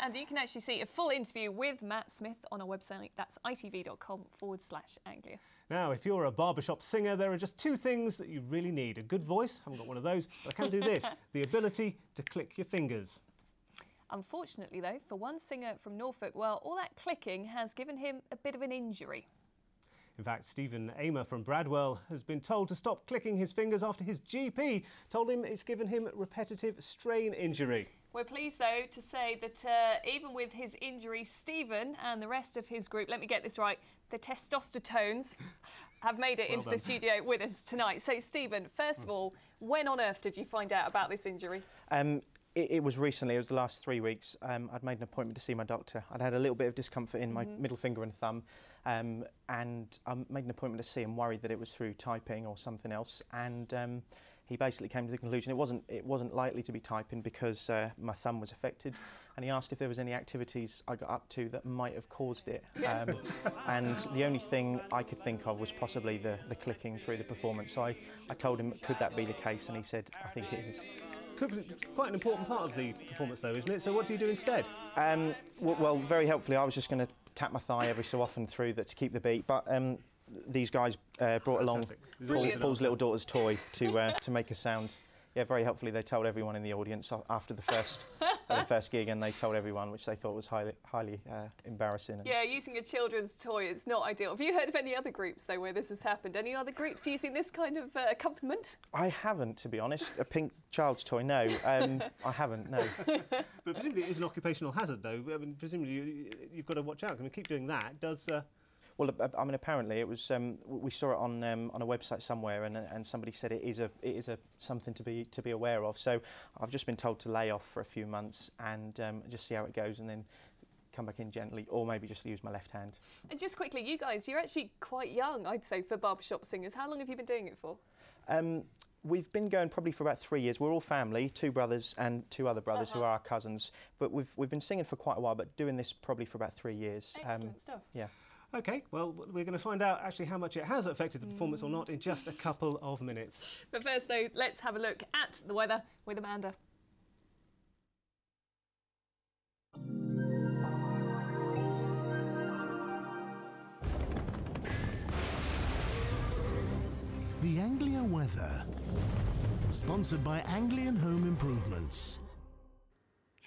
And you can actually see a full interview with Matt Smith on our website. That's itv.com/Anglia. Now, if you're a barbershop singer, there are just two things that you really need. A good voice, haven't got one of those, but I can do this, the ability to click your fingers. Unfortunately, though, for one singer from Norfolk, well, all that clicking has given him a bit of an injury. In fact, Stephen Amer from Bradwell has been told to stop clicking his fingers after his GP told him it's given him repetitive strain injury. We're pleased, though, to say that even with his injury, Stephen and the rest of his group, let me get this right, the TestostaTones, have made it into the studio with us tonight. So, Stephen, first of all, when on earth did you find out about this injury? It was recently, it was the last 3 weeks. I'd made an appointment to see my doctor. I'd had a little bit of discomfort in my middle finger and thumb, and I made an appointment to see him, worried that it was through typing or something else, and he basically came to the conclusion it wasn't likely to be typing because my thumb was affected, and he asked if there was any activities I got up to that might have caused it. And the only thing I could think of was possibly the clicking through the performance. So I told him, could that be the case? And he said, I think it is. Quite an important part of the performance, though, isn't it? So what do you do instead? Well, very helpfully, I was just going to tap my thigh every so often through that to keep the beat. But these guys brought along Paul's little daughter's toy to make a sound. Yeah, very helpfully, they told everyone in the audience after the first gig, and they told everyone, which they thought was highly embarrassing. Yeah, using a children's toy is not ideal. Have you heard of any other groups, though, where this has happened? Any other groups using this kind of accompaniment? I haven't, to be honest. A pink child's toy, no. I haven't, no. But presumably it is an occupational hazard, though. I mean, presumably you've got to watch out. I mean, keep doing that. Does... Well, I mean, apparently it was. We saw it on a website somewhere, and somebody said it is something to be aware of. So I've just been told to lay off for a few months and just see how it goes, and then come back in gently, or maybe just use my left hand. And just quickly, you guys, you're actually quite young, I'd say, for barbershop singers. How long have you been doing it for? We've been going probably for about 3 years. We're all family, 2 brothers and 2 other brothers who are our cousins. But we've been singing for quite a while, but doing this probably for about 3 years. Excellent stuff. Yeah. OK, well, we're going to find out actually how much it has affected the performance or not in just a couple of minutes. But first, though, let's have a look at the weather with Amanda. The Anglia weather, sponsored by Anglian Home Improvements.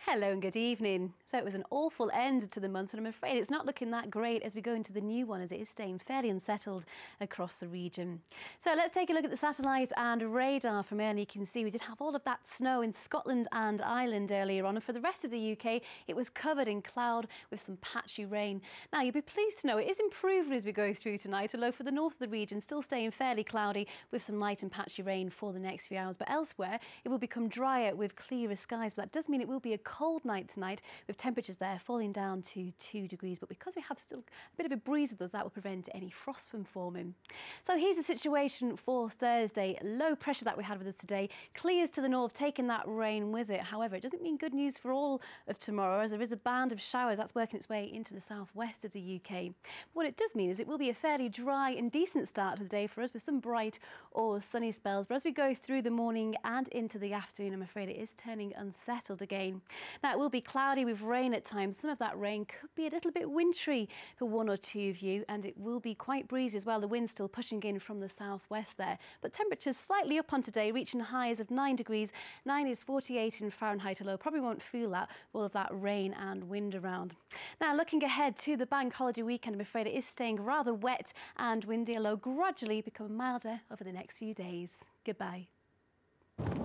Hello and good evening. So it was an awful end to the month, and I'm afraid it's not looking that great as we go into the new one, as it is staying fairly unsettled across the region. So let's take a look at the satellite and radar from earlier. You can see we did have all of that snow in Scotland and Ireland earlier on, and for the rest of the UK it was covered in cloud with some patchy rain. Now you'll be pleased to know it is improving as we go through tonight, although for the north of the region still staying fairly cloudy with some light and patchy rain for the next few hours. But elsewhere it will become drier with clearer skies, but that does mean it will be a cold night tonight, with temperatures there falling down to 2 degrees. But because we have still a bit of a breeze with us, that will prevent any frost from forming. So here's the situation for Thursday. Low pressure that we had with us today clears to the north, taking that rain with it. However, it doesn't mean good news for all of tomorrow, as there is a band of showers that's working its way into the southwest of the UK. But what it does mean is it will be a fairly dry and decent start to the day for us, with some bright or sunny spells. But as we go through the morning and into the afternoon, I'm afraid it is turning unsettled again. Now, it will be cloudy with rain at times. Some of that rain could be a little bit wintry for one or two of you, and it will be quite breezy as well. The wind's still pushing in from the southwest there. But temperatures slightly up on today, reaching highs of 9 degrees. 9 is 48 in Fahrenheit, although probably won't feel that with all of that rain and wind around. Now, looking ahead to the bank holiday weekend, I'm afraid it is staying rather wet and windy, although gradually become milder over the next few days. Goodbye.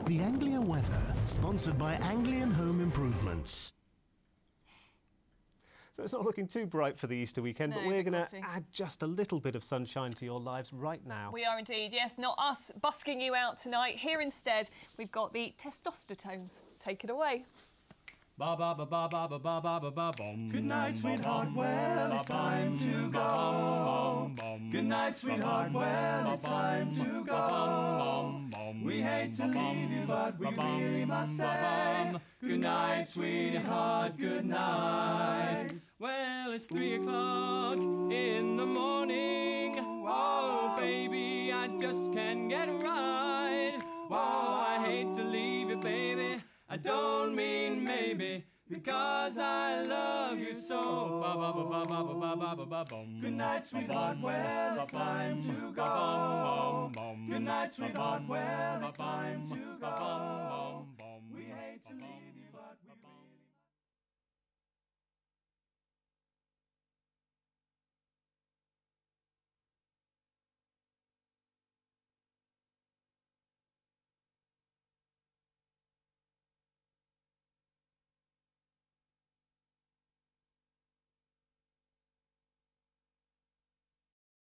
The Anglia weather, sponsored by Anglian Home Improvements. So it's not looking too bright for the Easter weekend, No, but we're going to add just a little bit of sunshine to your lives right now. We are indeed, yes. Not us busking you out tonight. Here instead, we've got the TestostaTones. Take it away. Ba ba ba ba ba ba ba ba ba ba bum. Good night, sweetheart. Well, it's time to go. Good night, sweetheart. Well, it's time to go. We hate to leave you, but we really must say good night, sweetheart. Good night. Well, it's 3 o'clock in the morning. Oh, baby, I just can't get right. Oh, I hate to leave you, baby. I don't mean maybe. because I love you so. Good night, sweetheart, well, it's time to go. Good night, sweetheart, well, it's time to go.